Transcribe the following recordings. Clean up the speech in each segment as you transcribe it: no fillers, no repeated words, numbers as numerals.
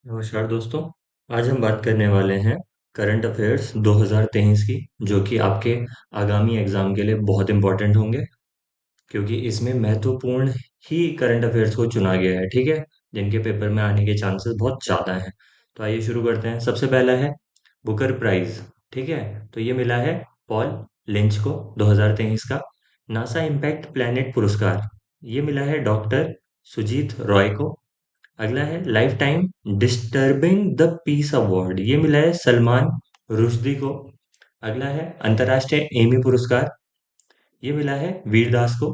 नमस्कार दोस्तों। आज हम बात करने वाले हैं करंट अफेयर्स 2023 की, जो कि आपके आगामी एग्जाम के लिए बहुत इंपॉर्टेंट होंगे, क्योंकि इसमें महत्वपूर्ण ही करंट अफेयर्स को चुना गया है। ठीक है, जिनके पेपर में आने के चांसेस बहुत ज़्यादा हैं। तो आइए शुरू करते हैं। सबसे पहला है बुकर प्राइज। ठीक है, तो ये मिला है पॉल लिंच को 2023 का। नासा इम्पैक्ट प्लैनेट पुरस्कार ये मिला है डॉक्टर सुजीत रॉय को। अगला है life time disturbing the peace award, ये मिला है सलमान रुश्दी को। अगला है अंतर्राष्ट्रीय एमी पुरस्कार, ये मिला है वीरदास को।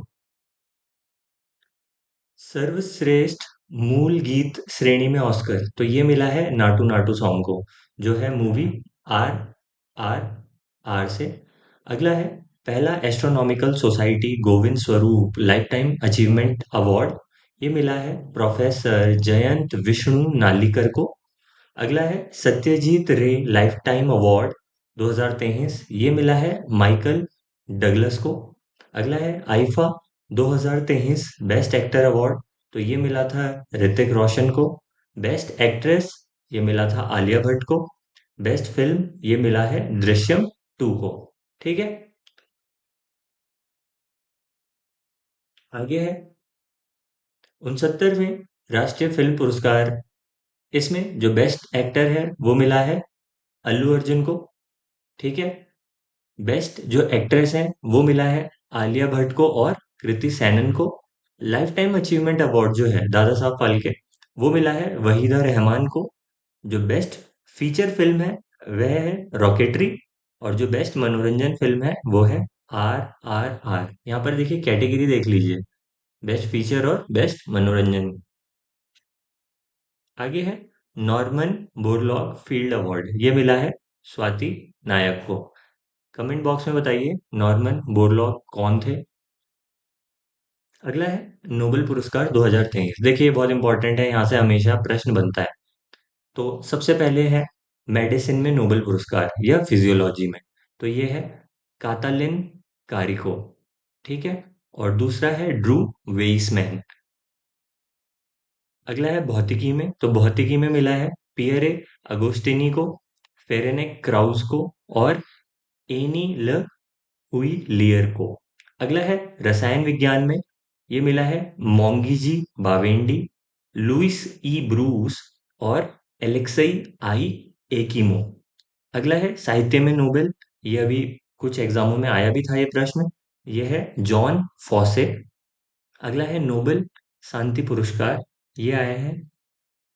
सर्वश्रेष्ठ मूल गीत श्रेणी में ऑस्कर, तो ये मिला है नाटू नाटू सॉन्ग को, जो है मूवी आर आर आर से। अगला है पहला astronomical society Govind Swarup life time achievement award, ये मिला है प्रोफेसर जयंत विष्णु नालिकर को। अगला है सत्यजीत रे लाइफ टाइम अवार्ड 2023, ये मिला है माइकल डगलस को। अगला है आईफा 2023 बेस्ट एक्टर अवार्ड, तो ये मिला था ऋतिक रोशन को। बेस्ट एक्ट्रेस ये मिला था आलिया भट्ट को। बेस्ट फिल्म ये मिला है दृश्यम 2 को। ठीक है, आगे है 69वें राष्ट्रीय फिल्म पुरस्कार। इसमें जो बेस्ट एक्टर है वो मिला है अल्लू अर्जुन को। ठीक है, बेस्ट जो एक्ट्रेस हैं वो मिला है आलिया भट्ट को और कृति सेनन को। लाइफ टाइम अचीवमेंट अवार्ड जो है दादा साहब फाल्के, वो मिला है वहीदा रहमान को। जो बेस्ट फीचर फिल्म है वह है रॉकेटरी, और जो बेस्ट मनोरंजन फिल्म है वो है आर आर आर। यहाँ पर देखिए कैटेगरी देख लीजिए, बेस्ट फीचर और बेस्ट मनोरंजन। आगे है नॉर्मन बोरलॉग फील्ड अवार्ड, ये मिला है स्वाति नायक को। कमेंट बॉक्स में बताइए नॉर्मन बोरलॉग कौन थे। अगला है नोबेल पुरस्कार 2023। देखिए ये बहुत इंपॉर्टेंट है, यहाँ से हमेशा प्रश्न बनता है। तो सबसे पहले है मेडिसिन में नोबेल पुरस्कार या फिजियोलॉजी में, तो ये है कातालिन कारिको। ठीक है, और दूसरा है ड्रू वेइसमैन। अगला है भौतिकी में, तो भौतिकी में मिला है पियरे अगोस्टिनी को, फेरेनेक क्राउज को और एनी ल हुई लियर को। अगला है रसायन विज्ञान में, ये मिला है मोंगिजी बावेंडी, लुइस ई ब्रूस और एलेक्सई आई एकिमो। अगला है साहित्य में नोबेल, ये अभी कुछ एग्जामों में आया भी था ये प्रश्न, ये है जॉन फॉसे। अगला है नोबेल शांति पुरस्कार, ये आया है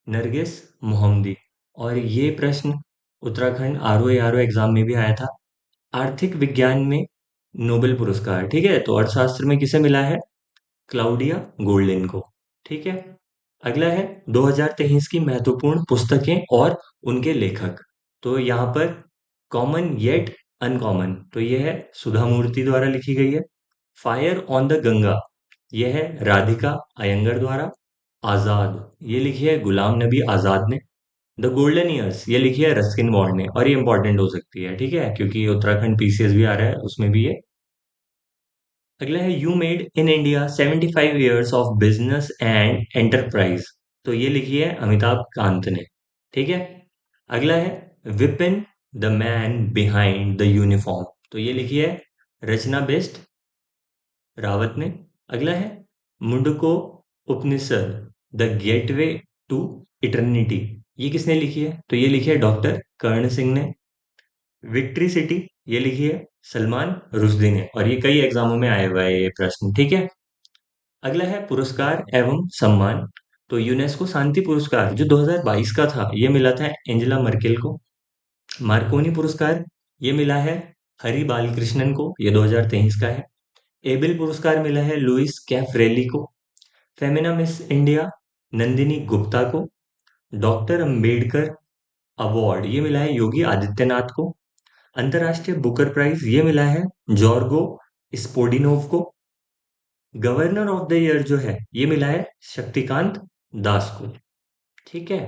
नरगिस मोहम्मदी। और ये प्रश्न उत्तराखंड आरओ एआरओ एग्जाम में भी आया था। आर्थिक विज्ञान में नोबेल पुरस्कार, ठीक है, तो अर्थशास्त्र में किसे मिला है क्लाउडिया गोल्डिन को। ठीक है, अगला है 2023 की महत्वपूर्ण पुस्तकें और उनके लेखक। तो यहाँ पर कॉमन येट अनकॉमन, तो ये है सुधा मूर्ति द्वारा लिखी गई है। फायर ऑन द गंगा, यह है राधिका अयंगर द्वारा। आजाद ये लिखी है गुलाम नबी आजाद ने। द गोल्डन ईयर्स ये लिखी है रस्किन बॉन्ड ने, और ये इंपॉर्टेंट हो सकती है, ठीक है, क्योंकि उत्तराखंड पीसीएस भी आ रहा है उसमें भी ये। अगला है you made in India 75 years of business and enterprise, तो ये लिखी है अमिताभ कांत ने। ठीक है, अगला है Vipin the man behind the uniform, तो ये लिखी है रचना बेस्ट रावत ने। अगला है मुंडको उपनिषद द गेटवे टू इटर्निटी, ये किसने लिखी है, तो ये लिखी है डॉक्टर कर्ण सिंह ने। विक्ट्री सिटी ये लिखी है सलमान रुश्दी ने, और ये कई एग्जामों में आया हुआ है ये प्रश्न। ठीक है, अगला है पुरस्कार एवं सम्मान, तो यूनेस्को शांति पुरस्कार जो 2022 का था ये मिला था एंजेला मर्केल को। मार्कोनी पुरस्कार ये मिला है हरि बालकृष्णन को, ये 2023 का है। एबेल पुरस्कार मिला है लुइस कैफरेली को। फेमिना मिस इंडिया नंदिनी गुप्ता को। डॉक्टर अंबेडकर अवार्ड ये मिला है योगी आदित्यनाथ को। अंतर्राष्ट्रीय बुकर प्राइज ये मिला है जॉर्गो स्पोडिनोव को। गवर्नर ऑफ द ईयर जो है ये मिला है शक्तिकांत दास को। ठीक है,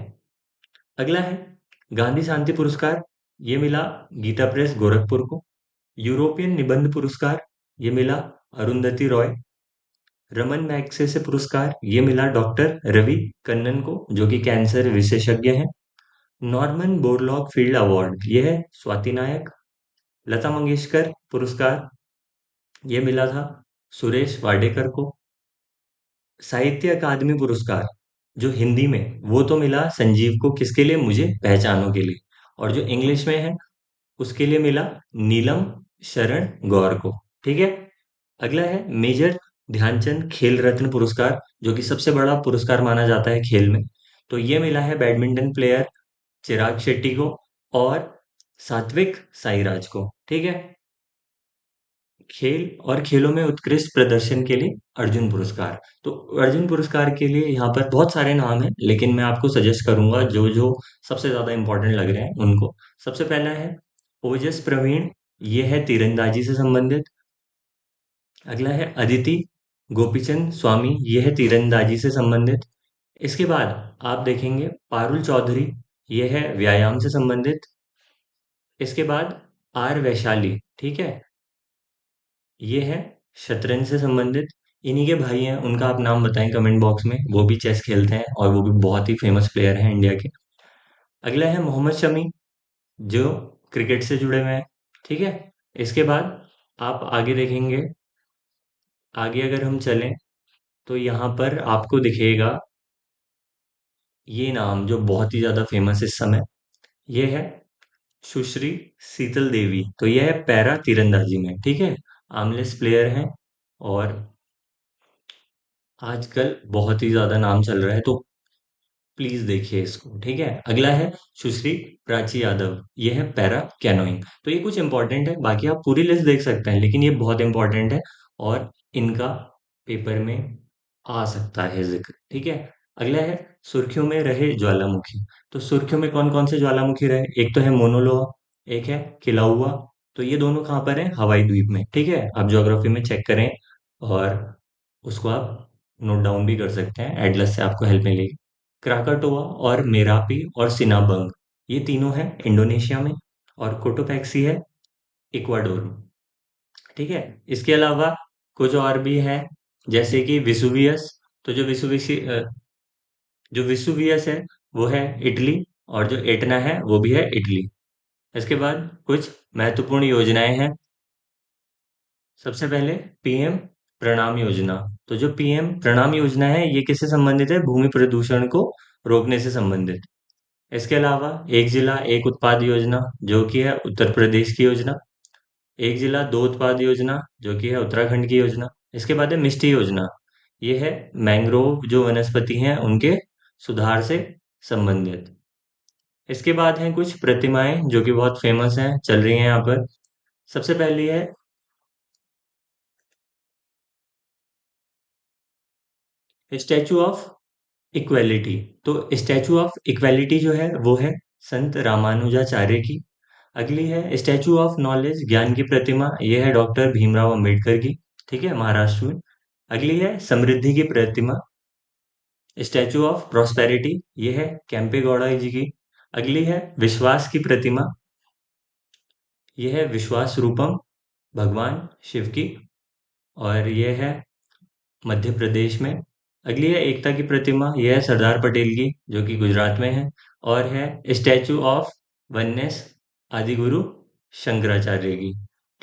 अगला है गांधी शांति पुरस्कार, ये मिला गीता प्रेस गोरखपुर को। यूरोपियन निबंध पुरस्कार ये मिला अरुंधति रॉय। रमन मैग्सेसे पुरस्कार ये मिला डॉक्टर रवि कन्नन को, जो कि कैंसर विशेषज्ञ हैं। नॉर्मन बोरलॉग फील्ड अवार्ड, यह है स्वाति नायक। लता मंगेशकर पुरस्कार, ये मिला था सुरेश वाडेकर को। साहित्य अकादमी पुरस्कार जो हिंदी में, वो तो मिला संजीव को, किसके लिए, मुझे पहचानों के लिए। और जो इंग्लिश में है उसके लिए मिला नीलम शरण गौर को। ठीक है। अगला है मेजर ध्यानचंद खेल रत्न पुरस्कार, जो कि सबसे बड़ा पुरस्कार माना जाता है खेल में। तो ये मिला है बैडमिंटन प्लेयर चिराग शेट्टी को और सात्विक साईराज को। ठीक है। खेल और खेलों में उत्कृष्ट प्रदर्शन के लिए अर्जुन पुरस्कार। तो अर्जुन पुरस्कार के लिए यहाँ पर बहुत सारे नाम हैं, लेकिन मैं आपको सजेस्ट करूंगा जो जो सबसे ज्यादा इंपॉर्टेंट लग रहे हैं उनको। सबसे पहला है ओजस प्रवीण, ये है तीरंदाजी से संबंधित। अगला है अदिति गोपीचंद स्वामी, ये है तीरंदाजी से संबंधित। इसके बाद आप देखेंगे पारुल चौधरी, ये है व्यायाम से संबंधित। इसके बाद आर वैशाली, ठीक है, ये है शतरंज से संबंधित। इन्हीं के भाई हैं, उनका आप नाम बताएं कमेंट बॉक्स में, वो भी चेस खेलते हैं और वो भी बहुत ही फेमस प्लेयर हैं इंडिया के। अगला है मोहम्मद शमी, जो क्रिकेट से जुड़े हुए हैं। ठीक है। इसके बाद आप आगे देखेंगे, आगे अगर हम चलें तो यहाँ पर आपको दिखेगा ये नाम जो बहुत ही ज्यादा फेमस इस समय, ये है सुश्री शीतल देवी। तो ये है पैरा तीरंदाजी में। ठीक है। आर्मलेस प्लेयर हैं और आजकल बहुत ही ज्यादा नाम चल रहा है, तो प्लीज देखिए इसको। ठीक है। अगला है सुश्री प्राची यादव, ये है पैरा कैनोइंग। तो ये कुछ इंपॉर्टेंट है, बाकी आप पूरी लिस्ट देख सकते हैं, लेकिन ये बहुत इंपॉर्टेंट है और इनका पेपर में आ सकता है जिक्र। ठीक है। अगला है सुर्खियों में रहे ज्वालामुखी। तो सुर्खियों में कौन कौन से ज्वालामुखी रहे, एक तो है मोनोलोआ, एक है किलाउआ। तो ये दोनों कहाँ पर है, हवाई द्वीप में। ठीक है। आप ज्योग्राफी में चेक करें और उसको आप नोट डाउन भी कर सकते हैं, एटलस से आपको हेल्प मिलेगी। क्राकाटोआ और मेरापी और सिनाबंग, ये तीनों हैं इंडोनेशिया में। और कोटोपैक्सी है इक्वाडोर में। ठीक है। इसके अलावा कुछ और भी है, जैसे कि विसुवियस। तो जो विसुवियस है वो है इटली, और जो एटना है वो भी है इटली। इसके बाद कुछ महत्वपूर्ण योजनाएं हैं। सबसे पहले पीएम प्रणाम योजना। तो जो पीएम प्रणाम योजना है ये किससे संबंधित है, भूमि प्रदूषण को रोकने से संबंधित। इसके अलावा एक जिला एक उत्पाद योजना, जो कि है उत्तर प्रदेश की योजना। एक जिला दो उत्पाद योजना, जो कि है उत्तराखंड की योजना। इसके बाद है मिष्टी योजना, ये है मैंग्रोव जो वनस्पति हैं उनके सुधार से संबंधित। इसके बाद हैं कुछ प्रतिमाएं जो कि बहुत फेमस हैं, चल रही हैं यहाँ पर। सबसे पहली है स्टैचू ऑफ इक्वेलिटी। तो स्टैचू ऑफ इक्वेलिटी जो है वो है संत रामानुजाचार्य की। अगली है स्टैचू ऑफ नॉलेज, ज्ञान की प्रतिमा, ये है डॉक्टर भीमराव अंबेडकर की। ठीक है, महाराष्ट्र में। अगली है समृद्धि की प्रतिमा, स्टैचू ऑफ प्रॉस्पेरिटी, ये है कैंपे गौड़ा जी की। अगली है विश्वास की प्रतिमा, ये है विश्वास रूपम, भगवान शिव की। और ये है मध्य प्रदेश में। अगली है एकता की प्रतिमा, यह है सरदार पटेल की, जो कि गुजरात में है। और है स्टैचू ऑफ वननेस, आदिगुरु शंकराचार्य की।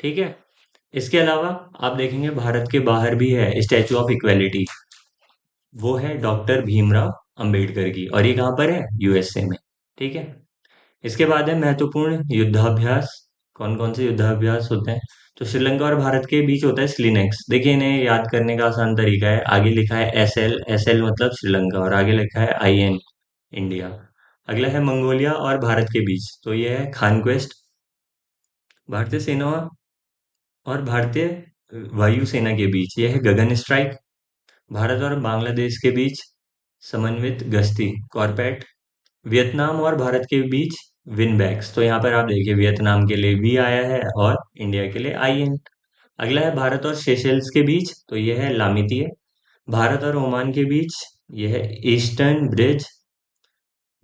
ठीक है। इसके अलावा आप देखेंगे भारत के बाहर भी है स्टैचू ऑफ इक्वेलिटी, वो है डॉक्टर भीमराव अंबेडकर की, और ये कहाँ पर है, यूएसए में। ठीक है। इसके बाद है महत्वपूर्ण युद्धाभ्यास। कौन कौन से युद्धाभ्यास होते हैं, तो श्रीलंका और भारत के बीच होता है स्लिनेक्स। देखिए इन्हें याद करने का आसान तरीका है, आगे लिखा है एस एल, एस एल मतलब श्रीलंका, और आगे लिखा है आई एन, इंडिया। अगला है मंगोलिया और भारत के बीच, तो ये है खानक्वेस्ट। भारतीय सेना और भारतीय वायु सेना के बीच, ये है गगन स्ट्राइक। भारत और बांग्लादेश के बीच समन्वित गश्ती, कॉर्पेट। वियतनाम और भारत के बीच विनबैक्स। तो यहाँ पर आप देखिए वियतनाम के लिए वी आया है और इंडिया के लिए आई एन। अगला है भारत और सेशेल्स के बीच, तो यह है लामितीय। भारत और ओमान के बीच, यह है ईस्टर्न ब्रिज।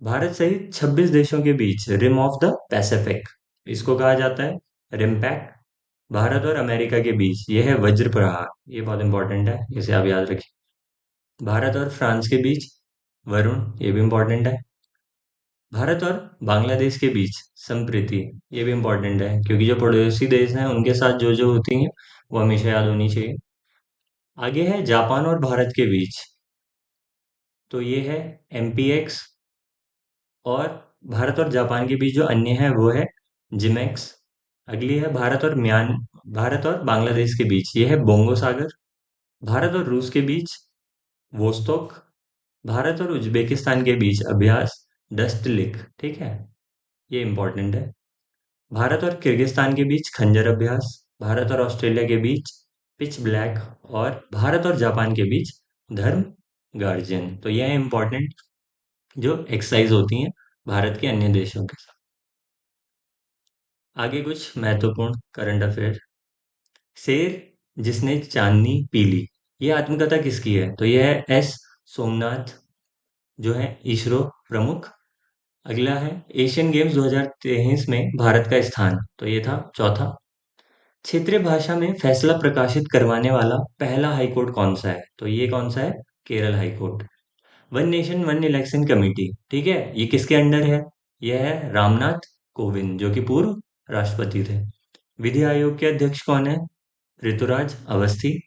भारत सहित 26 देशों के बीच रिम ऑफ द पैसिफिक, इसको कहा जाता है रिमपैक। भारत और अमेरिका के बीच, यह है वज्र प्रहार, ये बहुत इंपॉर्टेंट है, इसे आप याद रखिए। भारत और फ्रांस के बीच वरुण, ये भी इंपॉर्टेंट है। भारत और बांग्लादेश के बीच संप्रीति, ये भी इम्पोर्टेंट है क्योंकि जो पड़ोसी देश हैं उनके साथ जो जो होती हैं वो हमेशा याद होनी चाहिए। आगे है जापान और भारत के बीच, तो ये है एमपीएक्स। और भारत और जापान के बीच जो अन्य है वो है जिमेक्स। अगली है भारत और बांग्लादेश के बीच, ये है बोंगो सागर। भारत और रूस के बीच वोस्तोक। भारत और उज्बेकिस्तान के बीच अभ्यास डस्ट लिक, ठीक है, ये इंपॉर्टेंट है। भारत और किर्गिस्तान के बीच खंजर अभ्यास। भारत और ऑस्ट्रेलिया के बीच पिच ब्लैक। और भारत और जापान के बीच धर्म गार्जियन। तो यह है इंपॉर्टेंट जो एक्सरसाइज होती हैं भारत के अन्य देशों के साथ। आगे कुछ महत्वपूर्ण करंट अफेयर। शेर जिसने चांदनी पी ली, ये आत्मकथा किसकी है? तो यह है एस सोमनाथ, जो है इसरो प्रमुख। अगला है एशियन गेम्स 2023 में भारत का स्थान, तो ये था चौथा। क्षेत्रीय भाषा में फैसला प्रकाशित करवाने वाला पहला हाईकोर्ट कौन सा है? तो ये कौन सा है? Kerala high court. One nation one election committee, ठीक है, ये किसके अंडर है? यह है रामनाथ कोविंद, जो कि पूर्व राष्ट्रपति थे। विधि आयोग के अध्यक्ष कौन है? ऋतुराज अवस्थी।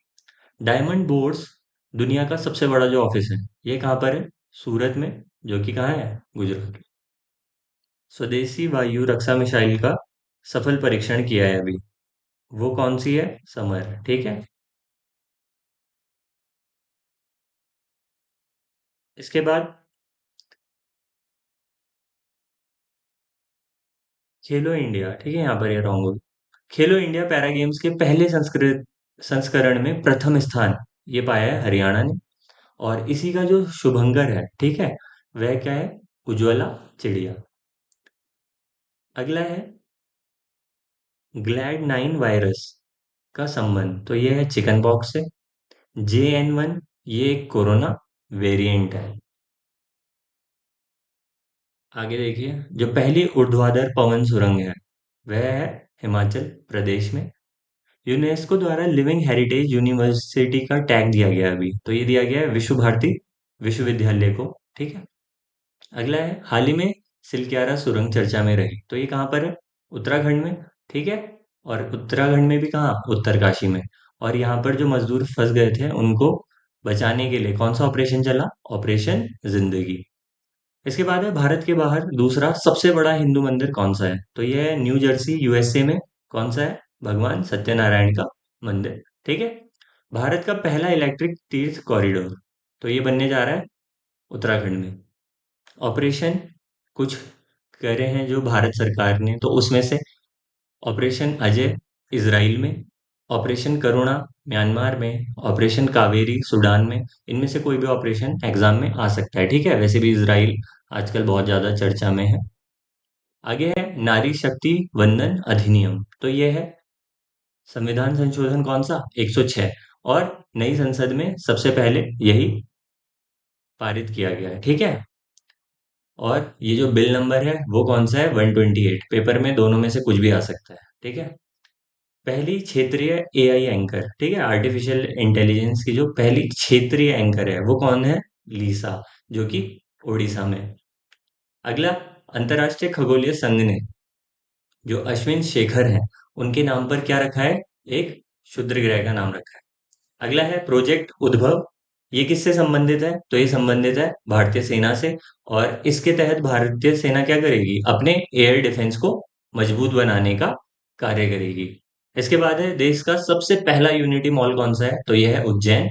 डायमंड बोर्ड्स दुनिया का सबसे बड़ा जो ऑफिस है, ये कहाँ पर है? सूरत में, जो कि कहाँ है? गुजरात। स्वदेशी वायु रक्षा मिसाइल का सफल परीक्षण किया है अभी, वो कौन सी है? समर, ठीक है। इसके बाद खेलो इंडिया, ठीक है, यहाँ पर ये रॉन्ग हो। खेलो इंडिया पैरा गेम्स के पहले संस्कृत संस्करण में प्रथम स्थान ये पाया है हरियाणा ने। और इसी का जो शुभंकर है, ठीक है, वह क्या है? उज्ज्वला चिड़िया। अगला है ग्लैड 9 वायरस का संबंध, तो ये है चिकन पॉक्स से। JN1 ये एक कोरोना वेरिएंट है। आगे देखिए, जो पहली ऊर्ध्वाधर पवन सुरंग है वह है हिमाचल प्रदेश में। यूनेस्को द्वारा लिविंग हेरिटेज यूनिवर्सिटी का टैग दिया गया है अभी, तो ये दिया गया है विश्व भारती विश्वविद्यालय को, ठीक है। अगला है हाल ही में सिलक्यारा सुरंग चर्चा में रही, तो ये कहाँ पर है? उत्तराखंड में, ठीक है। और उत्तराखंड में भी कहाँ? उत्तरकाशी में। और यहाँ पर जो मजदूर फंस गए थे उनको बचाने के लिए कौन सा ऑपरेशन चला? ऑपरेशन जिंदगी। इसके बाद है भारत के बाहर दूसरा सबसे बड़ा हिंदू मंदिर कौन सा है? तो यह है न्यू जर्सी यूएसए में। कौन सा है? भगवान सत्यनारायण का मंदिर, ठीक है। भारत का पहला इलेक्ट्रिक तीर्थ कॉरिडोर, तो ये बनने जा रहा है उत्तराखंड में। ऑपरेशन कुछ करे हैं जो भारत सरकार ने, तो उसमें से ऑपरेशन अजय इजराइल में, ऑपरेशन करुणा म्यांमार में, ऑपरेशन कावेरी सूडान में। इनमें से कोई भी ऑपरेशन एग्जाम में आ सकता है, ठीक है। वैसे भी इजराइल आजकल बहुत ज्यादा चर्चा में है। आगे है नारी शक्ति वंदन अधिनियम, तो ये है संविधान संशोधन कौन सा? 106। और नई संसद में सबसे पहले यही पारित किया गया है, ठीक है। और ये जो बिल नंबर है वो कौन सा है? 128। पेपर में दोनों में से कुछ भी आ सकता है, ठीक है। पहली क्षेत्रीय एआई एंकर, ठीक है, आर्टिफिशियल इंटेलिजेंस की जो पहली क्षेत्रीय एंकर है वो कौन है? लीसा, जो कि उड़ीसा में। अगला, अंतरराष्ट्रीय खगोलीय संघ ने जो अश्विन शेखर हैं उनके नाम पर क्या रखा है? एक क्षुद्र ग्रह का नाम रखा है। अगला है प्रोजेक्ट उद्भव, ये किससे संबंधित है? तो ये संबंधित है भारतीय सेना से। और इसके तहत भारतीय सेना क्या करेगी? अपने एयर डिफेंस को मजबूत बनाने का कार्य करेगी। इसके बाद है देश का सबसे पहला यूनिटी मॉल कौन सा है? तो यह है उज्जैन।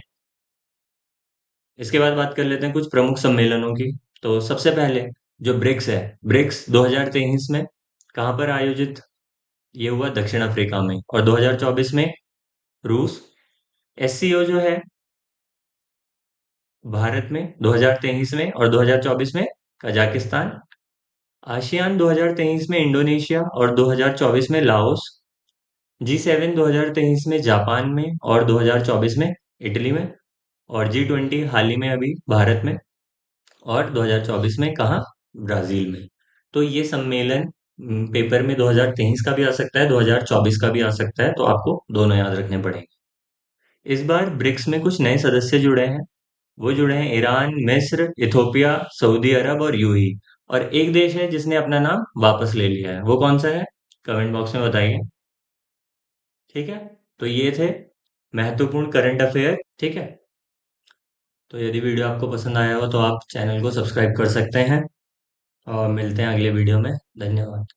इसके बाद बात कर लेते हैं कुछ प्रमुख सम्मेलनों की। तो सबसे पहले जो ब्रिक्स है, ब्रिक्स 2023 में कहाँ पर आयोजित ये हुआ? दक्षिण अफ्रीका में। और 2024 में रूस। SCO जो है भारत में 2023 में, और 2024 में कजाकिस्तान। आसियान 2023 में इंडोनेशिया और 2024 में लाओस। G7 2023 में जापान में और 2024 में इटली में। और G20 हाल ही में अभी भारत में, और 2024 में कहाँ? ब्राजील में। तो ये सम्मेलन पेपर में 2023 का भी आ सकता है, 2024 का भी आ सकता है, तो आपको दोनों याद रखने पड़ेंगे। इस बार ब्रिक्स में कुछ नए सदस्य जुड़े हैं। वो जुड़े हैं ईरान, मिस्र, इथोपिया, सऊदी अरब और यूएई। और एक देश है जिसने अपना नाम वापस ले लिया है, वो कौन सा है? कमेंट बॉक्स में बताइए। ठीक है, तो ये थे महत्वपूर्ण करंट अफेयर। ठीक है, तो यदि वीडियो आपको पसंद आया हो तो आप चैनल को सब्सक्राइब कर सकते हैं और मिलते हैं अगले वीडियो में। धन्यवाद।